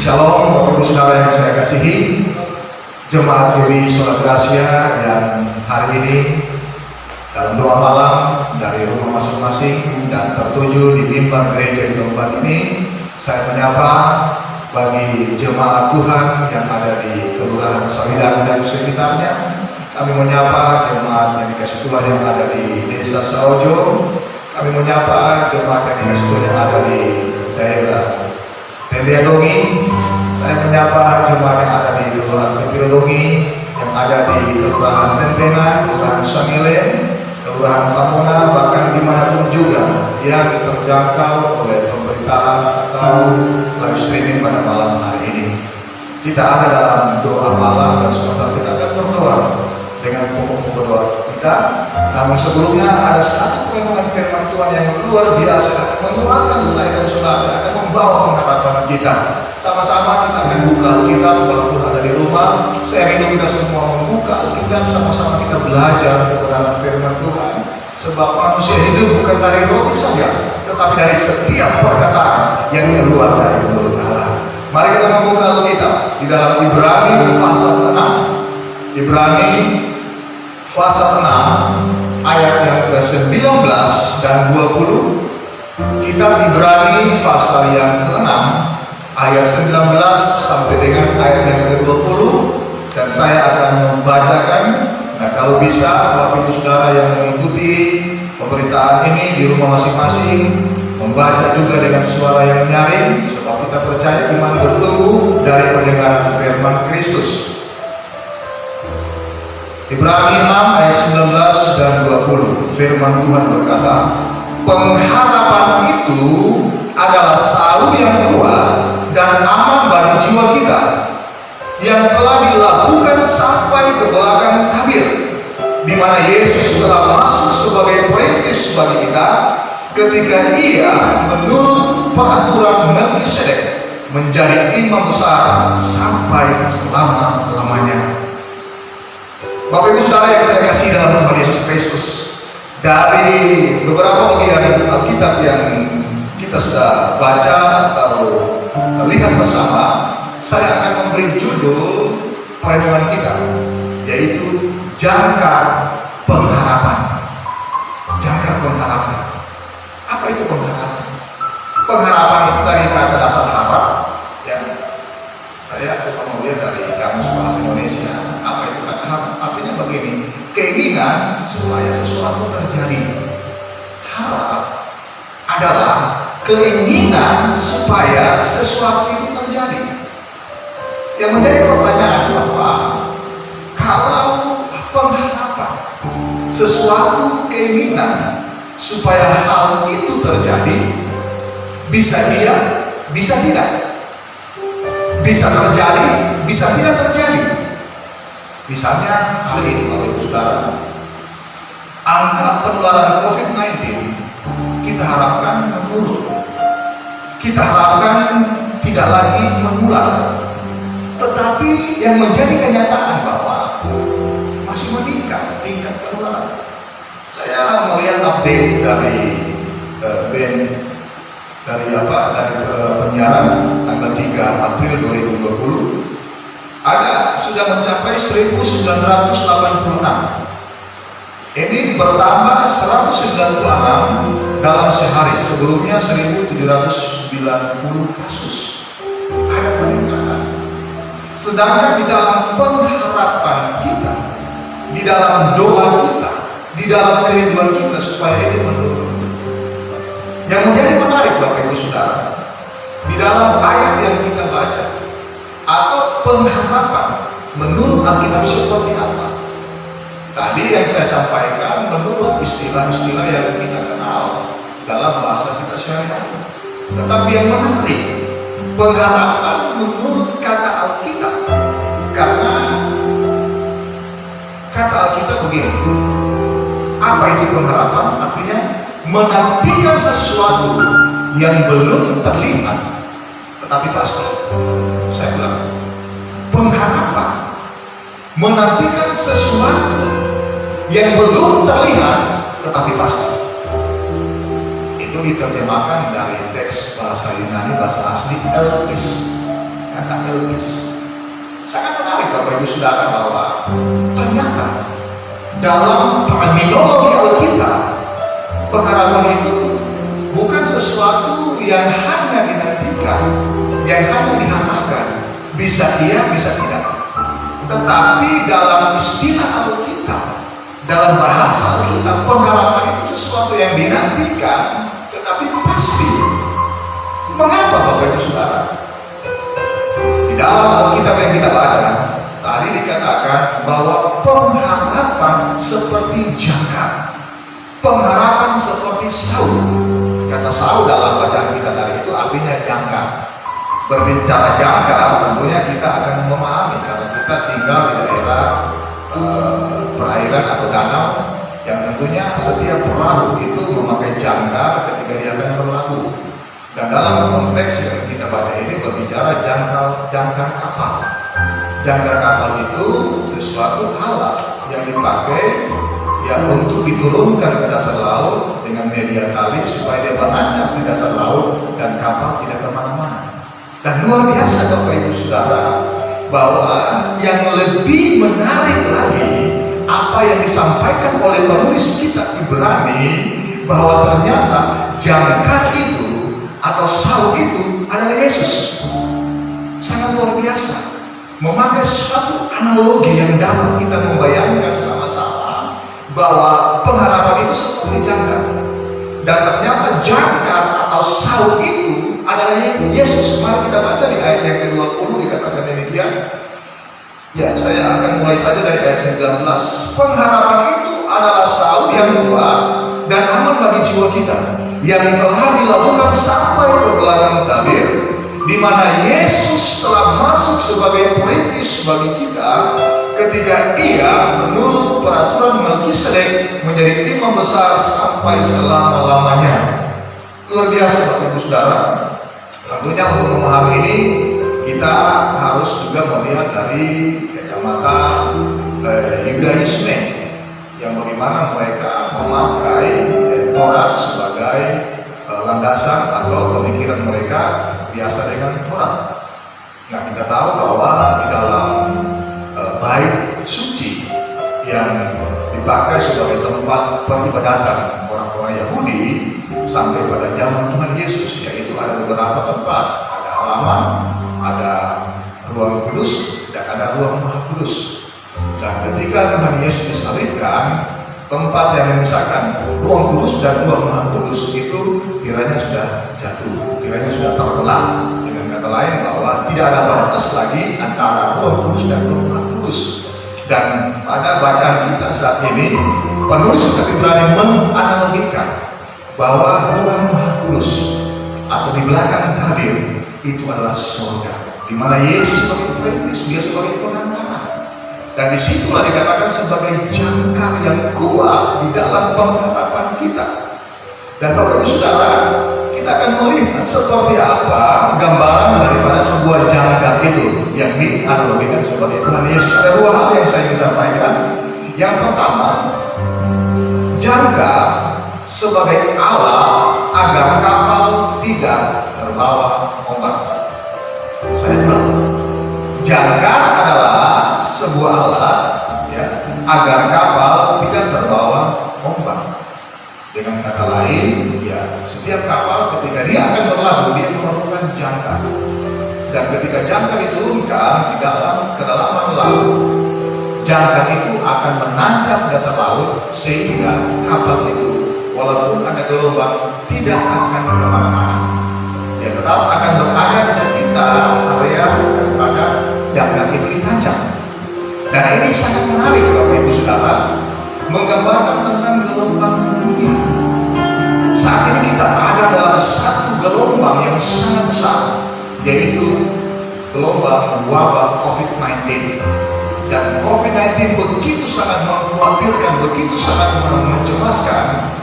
Shalom Bapak Ibu Saudara yang saya kasihi, Jemaat GBI Sola Gracia yang hari ini dalam doa malam dari rumah masing-masing dan tertuju di mimbar gereja di tempat ini, saya menyapa bagi jemaat Tuhan yang ada di Kelurahan Sawidang dan sekitarnya. Kami menyapa jemaat yang dikasih Tuhan yang ada di Desa Saojo. Kami menyapa jemaat yang dikasih Tuhan yang ada di daerah Tendiadongi. Saya menyapa jemaat yang ada di Kelurahan Pipirodongi, yang ada di Kelurahan Tentenan, Kelurahan Sangileng, Kelurahan Pamona, bahkan dimanapun juga yang terjangkau oleh pemberitaan atau live streaming pada malam hari ini. Kita ada dalam doa malam dan sebentar kita akan berdoa dengan pokok-pokok doa kita. Namun sebelumnya ada satu renungan firman Tuhan yang luar biasa, menguatkan saya dan saudara, akan membawa pengharapan kita. Sama-sama kita akan buka Alkitab walaupun ada di rumah. Saya rindu kita semua membuka Alkitab, sama-sama kita belajar kebenaran firman Tuhan. Sebab manusia hidup bukan dari roti saja, tetapi dari setiap perkataan yang keluar dari mulut Allah. Mari kita membuka Alkitab di dalam Ibrani pasal 6. Ibrani pasal 6 ayat yang ke-19 dan 20. Kitab Ibrani pasal yang ke-6 ayat 19 sampai dengan ayat yang ke-20, dan saya akan membacakan. Nah, kalau bisa Bapak Ibu Saudara yang mengikuti pemberitaan ini di rumah masing-masing membaca juga dengan suara yang nyaring, sebab kita percaya iman bertumbuh dari pendengaran firman Kristus. Ibrani 6 ayat 19 dan 20, firman Tuhan berkata, pengharapan itu adalah saru yang kuat dan aman bagi jiwa kita, yang telah dilakukan sampai ke belakang tabir, di mana Yesus telah masuk sebagai perintis bagi kita ketika Ia menurut peraturan Melkisedek menjadi imam besar sampai selama-lamanya. Bapak Ibu Saudara yang saya kasih dalam Tuhan Yesus Kristus, dari beberapa bagian Alkitab yang kita sudah baca atau lihat bersama, saya akan memberi judul perenungan kita, yaitu jangkar pengharapan. Jangkar pengharapan. Apa itu pengharapan? Pengharapan itu dari kata dasar harap, ya. Saya coba melihat dari Kamus Bahasa Indonesia. Apa itu kata harap? Artinya begini: keinginan supaya sesuatu terjadi. Harap adalah keinginan supaya sesuatu itu terjadi. Yang menjadi pertanyaan bahwa kalau pengharapan, sesuatu keinginan supaya hal itu terjadi, bisa iya, bisa tidak, bisa terjadi, bisa tidak terjadi. Misalnya hari ini Bapak Ibu Saudara, angka penularan COVID-19 kita harapkan menurun, kita harapkan tidak lagi mengular, tetapi yang menjadi kenyataan bahwa masih meningkat tingkat penularan. Saya melihat update dari dari penyiaran tanggal 3 April 2020, ada sudah mencapai 1986. Ini bertambah 196 dalam sehari. Sebelumnya 1790 kasus. Ada peningkatan. Sedangkan di dalam pengharapan kita, di dalam doa kita, di dalam kerinduan kita supaya ini menurun. Yang menjadi menarik Bapak Ibu Saudara, di dalam ayat yang kita baca atau pengharapan menurut Alkitab seperti apa? Tadi yang saya sampaikan menurut istilah-istilah yang kita kenal dalam bahasa kita sehari-hari. Tetapi yang menarik, pengharapan menurut kata Alkitab, karena kata Alkitab begini. Apa itu pengharapan? Artinya menantikan sesuatu yang belum terlihat tetapi pasti. Saya bilang, pengharapan menantikan sesuatu yang belum terlihat tetapi pasti. Itu diterjemahkan dari teks bahasa Yunani, bahasa asli elpis. kata Elpis. Sangat menarik Bapak Ibu Saudara bahwa ternyata dalam terminologi Alkitab, pengharapan itu bukan sesuatu yang hanya dinantikan, yang hanya diharapkan, bisa iya, bisa tidak. Tetapi dalam istilah Alkitab, dalam bahasa Alkitab, pengharapan itu sesuatu yang dinantikan, tetapi pasti. Mengapa Bapak Ibu Saudara? Di dalam Alkitab yang kita baca, tadi dikatakan bahwa pengharapan seperti jangkar, pengharapan seperti Saul. Kata Saul dalam bacaan kita tadi itu artinya jangkar. Berbicara jangkar, tentunya kita akan memahami karena kita tinggal di daerah perairan atau danau, yang tentunya setiap perahu itu memakai jangkar ketika dia akan berlabuh. Dan dalam konteks yang kita baca ini berbicara jangkar kapal. Jangkar kapal itu sesuatu alat yang dipakai ya untuk diturunkan ke dasar laut dengan media tali supaya dia menancap di dasar laut dan kapal tidak kemana-mana. Dan luar biasa Bapak Ibu Saudara, bahwa yang lebih menarik lagi apa yang disampaikan oleh penulis kitab Ibrani, bahwa ternyata jangkar itu atau Saul itu adalah Yesus. Sangat luar biasa, memakai suatu analogi yang dapat kita membayangkan sama-sama bahwa pengharapan itu seperti jangkar. Dan ternyata jangkar atau Saul itu adalah Yesus. Mari kita baca di ayat yang ke-20 dikatakan demikian. Ya, saya akan mulai saja dari ayat 19. Pengharapan itu adalah Saul yang kuat dan aman bagi jiwa kita, yang telah dilakukan sampai ke belakang tabir, di mana Yesus telah masuk sebagai perintis bagi kita ketika ia menurut peraturan Melkisedek menjadi imam besar sampai selama-lamanya. Luar biasa Bapak Ibu Saudara. Tentunya untuk memahami ini kita harus juga melihat dari kacamata Yudaisme, yang bagaimana mereka memakai Taurat sebagai landasan atau pemikiran mereka biasa dengan Taurat. Nah, kita tahu bahwa di dalam bait suci yang dipakai sebagai tempat peribadatan orang-orang Yahudi sampai pada zaman Tuhan Yesus, yaitu ada beberapa tempat, ada halaman, ada ruang kudus, dan ada ruang maha kudus. Dan ketika Tuhan Yesus disalibkan, tempat yang memisahkan ruang kudus dan ruang maha kudus itu kiranya sudah jatuh, kiranya sudah terbelah. Dengan kata lain bahwa tidak ada batas lagi antara ruang kudus dan ruang maha kudus. Dan pada bacaan kita saat ini, penulis kitab Ibrani menganalogikan bahwa ruang maha kudus atau di belakang tabir itu adalah surga, di mana Yesus sebagai perintis, dia sebagai pengantar. Dan disitulah dikatakan sebagai jangkar yang kuat di dalam pengharapan kita. Dan Bapak Ibu Saudara, kita akan melihat seperti apa gambaran daripada sebuah jangkar itu yang dianalogikan sebagai Tuhan Yesus. Ada dua hal yang saya ingin sampaikan. Yang pertama, jangkar sebagai alat agar kapal tidak terbawa ombak. Saya ulang, jangkar adalah sebuah alat ya, agar kapal tidak terbawa ombak. Dengan kata lain, ya, setiap kapal ketika dia akan berlabuh, dia memerlukan jangkar. Dan ketika jangkar diturunkan di dalam kedalaman laut, jangkar itu akan menancap dasar laut sehingga kapal itu walaupun ada gelombang tidak akan kemana-mana, ya tetap akan berada di sekitar area daripada jangkar itu ditancap. Dan ini sangat menarik Bapak Ibu Saudara, menggambarkan tentang gelombang dunia. Saat ini kita ada dalam satu gelombang yang sangat besar, yaitu gelombang wabah COVID-19. Dan COVID-19 begitu sangat mengkhawatirkan, begitu sangat mencemaskan.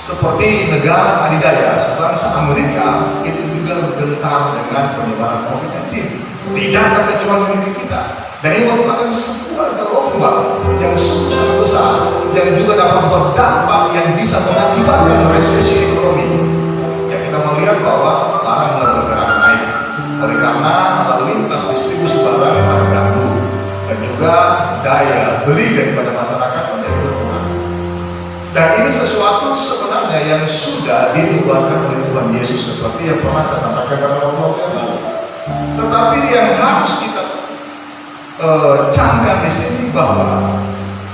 Seperti negara adidaya sebangsa Amerika itu juga gentar dengan penyebaran COVID-19. Tidak terkecuali negeri kita. Dan ini merupakan sebuah gelombang yang sangat besar, yang juga dapat berdampak yang bisa mengakibatkan resesi ekonomi. Yang kita melihat bahwa barang mulai bergerak naik. Oleh karena mana lalu lintas distribusi barang terganggu dan juga daya beli daripada masyarakat menjadi berkurang. Dan ini sesuatu sebenarnya yang sudah dinubuatkan oleh Tuhan Yesus seperti yang pernah saya sampaikan pada waktu yang lalu. Tetapi yang harus kita camkan di sini bahwa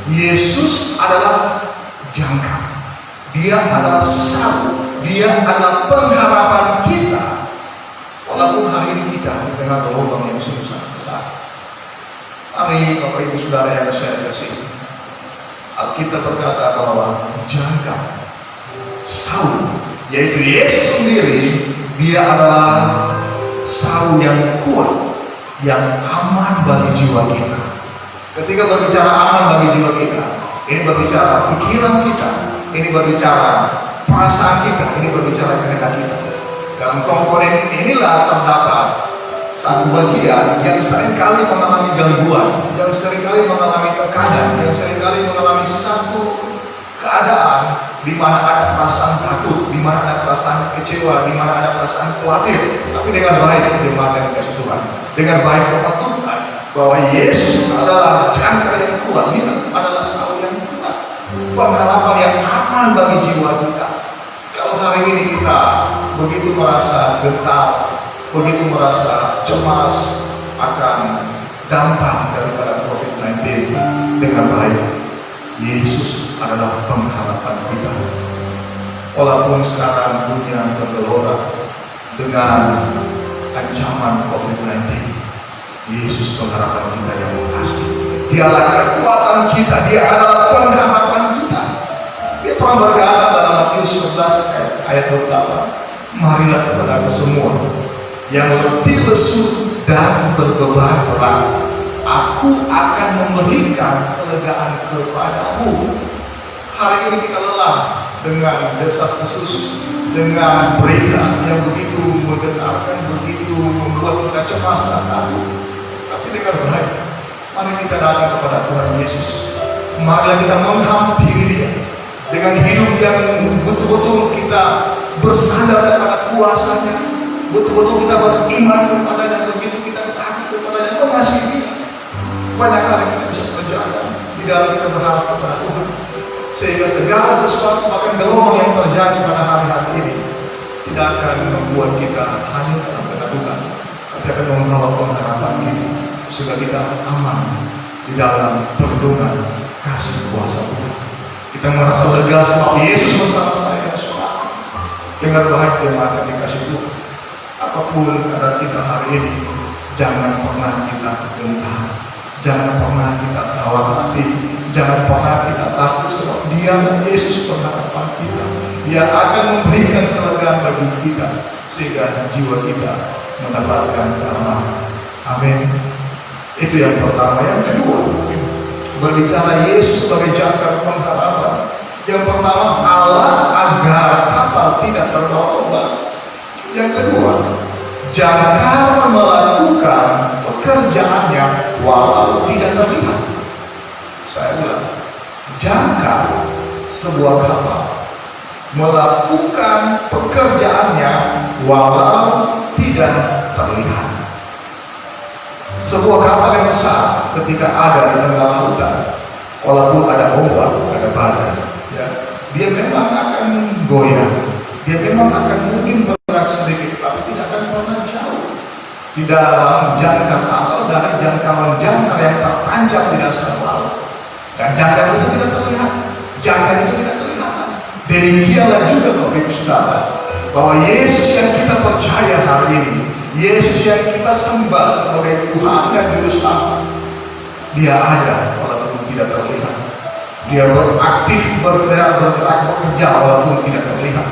Yesus adalah jangkar, Dia adalah satu, Dia adalah pengharapan kita. Walaupun hari ini kita di tengah gelombang yang sungguh sangat besar. Mari Bapak Ibu Saudara yang saya kasih, Alkitab berkata bahwa jangkar, sau, yaitu Yesus sendiri, Dia adalah sau yang kuat, yang aman bagi jiwa kita. Ketika berbicara aman bagi jiwa kita, ini berbicara pikiran kita, ini berbicara perasaan kita, ini berbicara kehendak kita. Dalam komponen inilah terdapat satu bagian yang seringkali mengalami gangguan, yang seringkali mengalami tekanan, yang seringkali mengalami satu keadaan di mana ada perasaan takut, di mana ada perasaan kecewa, di mana ada perasaan khawatir. Tapi dengan baik jemaat yang dikasih Tuhan, dengan baik Tuhan bahwa Yesus adalah jangkar yang kuat, Dia adalah sau yang kuat, pengharapan yang aman bagi jiwa kita. Kalau hari ini kita begitu merasa gentar, begitu merasa cemas akan dampak daripada COVID-19, dengan baik Yesus adalah pengharapan kita. Walaupun sekarang dunia bergelora dengan ancaman COVID-19, Yesus pengharapan kita yang pasti. Dialah kekuatan kita, Dia adalah pengharapan kita. Dia pernah berkata dalam Matius 11 ayat 28, marilah kepada aku semua yang letih lesu dan berbeban berat, aku akan memberikan kelegaan kepadamu. Hari ini kita lelah dengan desas-desus, dengan berita yang begitu menggetarkan, begitu membuat kita cemas dan takut. Tapi dengan baik, mari kita datang kepada Tuhan Yesus. Mari kita menghampiri Dia dengan hidup yang betul-betul kita bersandar kepada kuasa-Nya, betul-betul kita beriman kepada-Nya, begitu kita takut kepada-Nya, mengasihi Dia. Banyak hal yang kita bisa kerjakan di dalam kita berharap kepada Tuhan, sehingga segala sesuatu, bahkan gelombang yang terjadi pada hari-hari ini, tidak akan membuat kita hanya dalam kegaduhan, tapi akan membawa pengharapan kita, sehingga kita aman di dalam perlindungan kasih kuasa Tuhan. Kita merasa lega sebab Yesus bersama saya dan saudara. Dengan baik jemaat yang dikasih Tuhan, apapun keadaan kita hari ini, jangan pernah kita gentar, jangan pernah kita khawatir, jangan pernah kita takut sebab Dia Yesus pengharapan kita. Dia akan memberikan kelegaan bagi kita sehingga jiwa kita mendapatkan keamanan. Amin. Itu yang pertama. Yang kedua, berbicara Yesus sebagai jangkar pengharapan. Yang pertama, Allah agar kapal tidak terbawa ombak. Yang kedua, jangkar melakukan pekerjaannya walau tidak terlihat. Saya ulang, jangkar sebuah kapal melakukan pekerjaannya walau tidak terlihat. Sebuah kapal yang besar ketika ada di tengah lautan, walaupun ada ombak, ada badai, ya, dia memang akan goyah, dia memang akan mungkin bergerak sedikit, tapi tidak akan pernah jauh di dalam jangkar atau dari jangkauan jangkar yang tertancap di dasar laut. Dan jangkar itu tidak terlihat, jangkar itu tidak kelihatan. Demikianlah juga Bapak Ibu Saudara, bahwa Yesus yang kita percaya hari ini, Yesus yang kita sembah sebagai Tuhan dan Juru Selamat, Dia ada walaupun tidak terlihat. Dia beraktif, bergerak, bekerja walaupun tidak terlihat.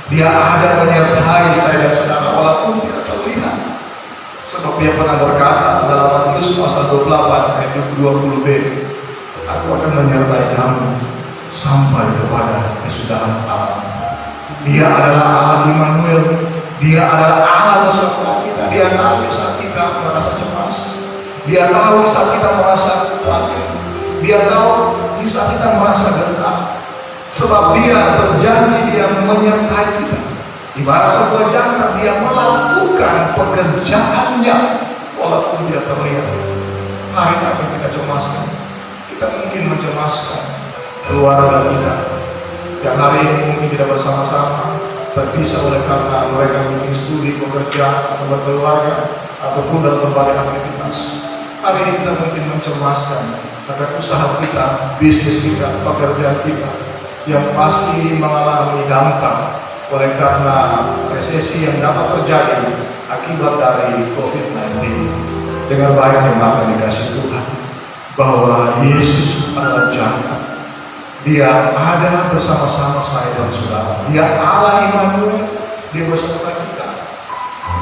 Dia ada menyertai saya dan saudara walaupun tidak terlihat. Sebab Dia pernah berkata dalam Matius pasal 28 ayat 20b, aku akan menyertai kamu sampai kepada kesudahan alam. Dia adalah Allah Immanuel. Dia adalah Allah bersama kita. Dia tahu saat kita merasa cemas. Dia tahu saat kita merasa khawatir. Dia tahu di saat kita merasa gentar. Sebab Dia berjanji, Dia menyertai kita. Ibarat sebuah jangkar, dia melakukan pekerjaannya walaupun tidak terlihat. Hari ini apa yang kita cemaskan? Kita mungkin mencemaskan keluarga kita yang hari ini mungkin tidak bersama-sama, terpisah oleh karena mereka mungkin studi, bekerja, atau berkeluarga, ataupun dalam berbagai aktivitas. Hari ini kita mungkin mencemaskan agar usaha kita, bisnis kita, pekerjaan kita yang pasti mengalami dampak oleh karena resesi yang dapat terjadi akibat dari COVID-19. Dengan baik maka dikasih Tuhan bahwa Yesus adalah jangkar. Dia ada bersama-sama saya dan saudara. Dia Allah Immanuel, dia bersama kita.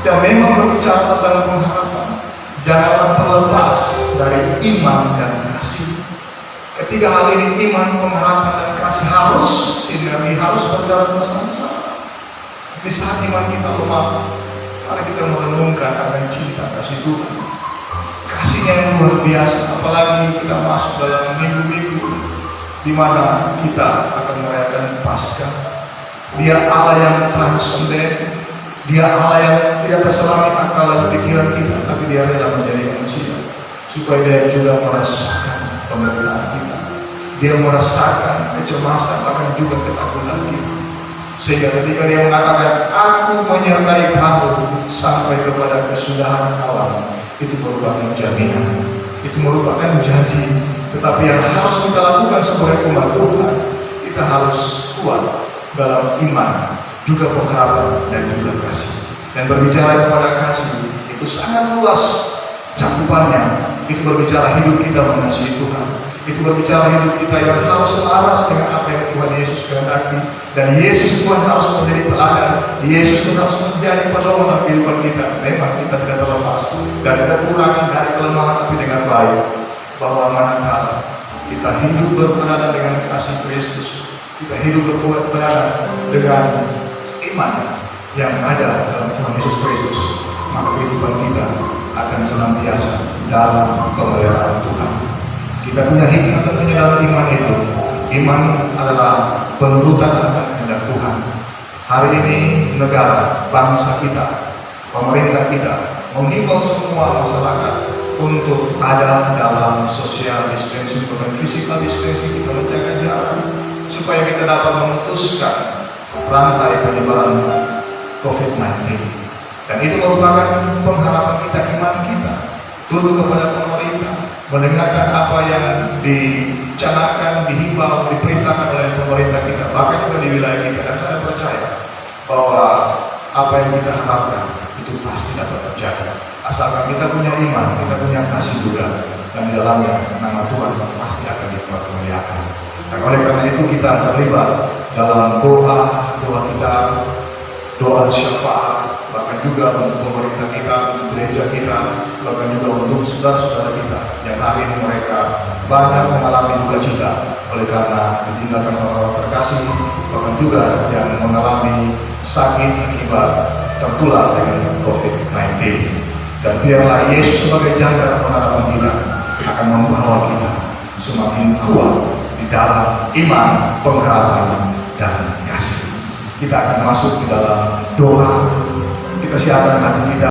Dan memang berbicara tentang pengharapan, janganlah terlepas dari iman dan kasih. Ketika hal ini iman, pengharapan dan kasih harus sinergi, harus berjalan bersama-sama. Di saat iman kita lemah, mari kita merenungkan akan cinta kasih Tuhan, kasihnya yang luar biasa. Apalagi kita masuk dalam minggu-minggu di mana kita akan merayakan Paskah. Dia Allah yang transenden, dia Allah yang tidak terselami akal dan pikiran kita, tapi dia rela menjadi manusia supaya dia juga merasakan penderitaan kita. Dia merasakan kecemasan, bahkan juga ketakutan kita. Sehingga ketika dia mengatakan, aku menyertai kamu sampai kepada kesudahan alam, itu merupakan jaminan, itu merupakan janji. Tetapi yang harus kita lakukan sebagai umat Tuhan, kita harus kuat dalam iman, juga pengharapan dan juga kasih. Dan berbicara kepada kasih, itu sangat luas cakupannya. Itu berbicara hidup kita mengasihi Tuhan, itu berbicara hidup kita yang harus selaras dengan apa yang Tuhan Yesus kehendaki. Dan Yesus Tuhan harus menjadi teladan, Yesus Tuhan harus menjadi pedoman dalam kehidupan kita. Memang kita tidak terlepas dari kekurangan, dari kelemahan, tapi dengan baik bahwa manakala kita hidup berperanan dengan kasih Kristus, kita hidup berperanan dengan iman yang ada dalam Tuhan Yesus Kristus, maka kehidupan kita akan senantiasa dalam pemeliharaan Tuhan. Kita punya hikmat tentunya dalam iman itu. Iman adalah penurutan akan kehendak Tuhan. Hari ini negara, bangsa kita, pemerintah kita menghimbau semua masyarakat untuk ada dalam social distancing, bukan physical distancing, kita menjaga jarak supaya kita dapat memutuskan rantai penyebaran COVID-19. Dan itu merupakan pengharapan kita, iman kita turun kepada pemerintah, mendengarkan apa yang dicanangkan, dihimbau, diperintahkan oleh pemerintah kita, bahkan juga di wilayah kita. Dan saya percaya bahwa apa yang kita harapkan itu pasti dapat terjadi, asalkan kita punya iman, kita punya kasih juga, dan di dalamnya nama Tuhan pasti akan dipermuliakan. Dan oleh karena itu kita terlibat dalam doa kita, doa syafaat, bahkan juga untuk pemerintah kita, untuk gereja kita, bahkan juga untuk saudara-saudara kita yang hari ini mereka banyak mengalami duka cita oleh karena ditinggalkan orang-orang terkasih, bahkan juga yang mengalami sakit akibat tertular dengan COVID-19. Dan biarlah Yesus sebagai jangkar pengharapan kita akan membawa kita semakin kuat di dalam iman, pengharapan, dan kasih. Kita akan masuk ke dalam doa. Kita siapkan hati kita.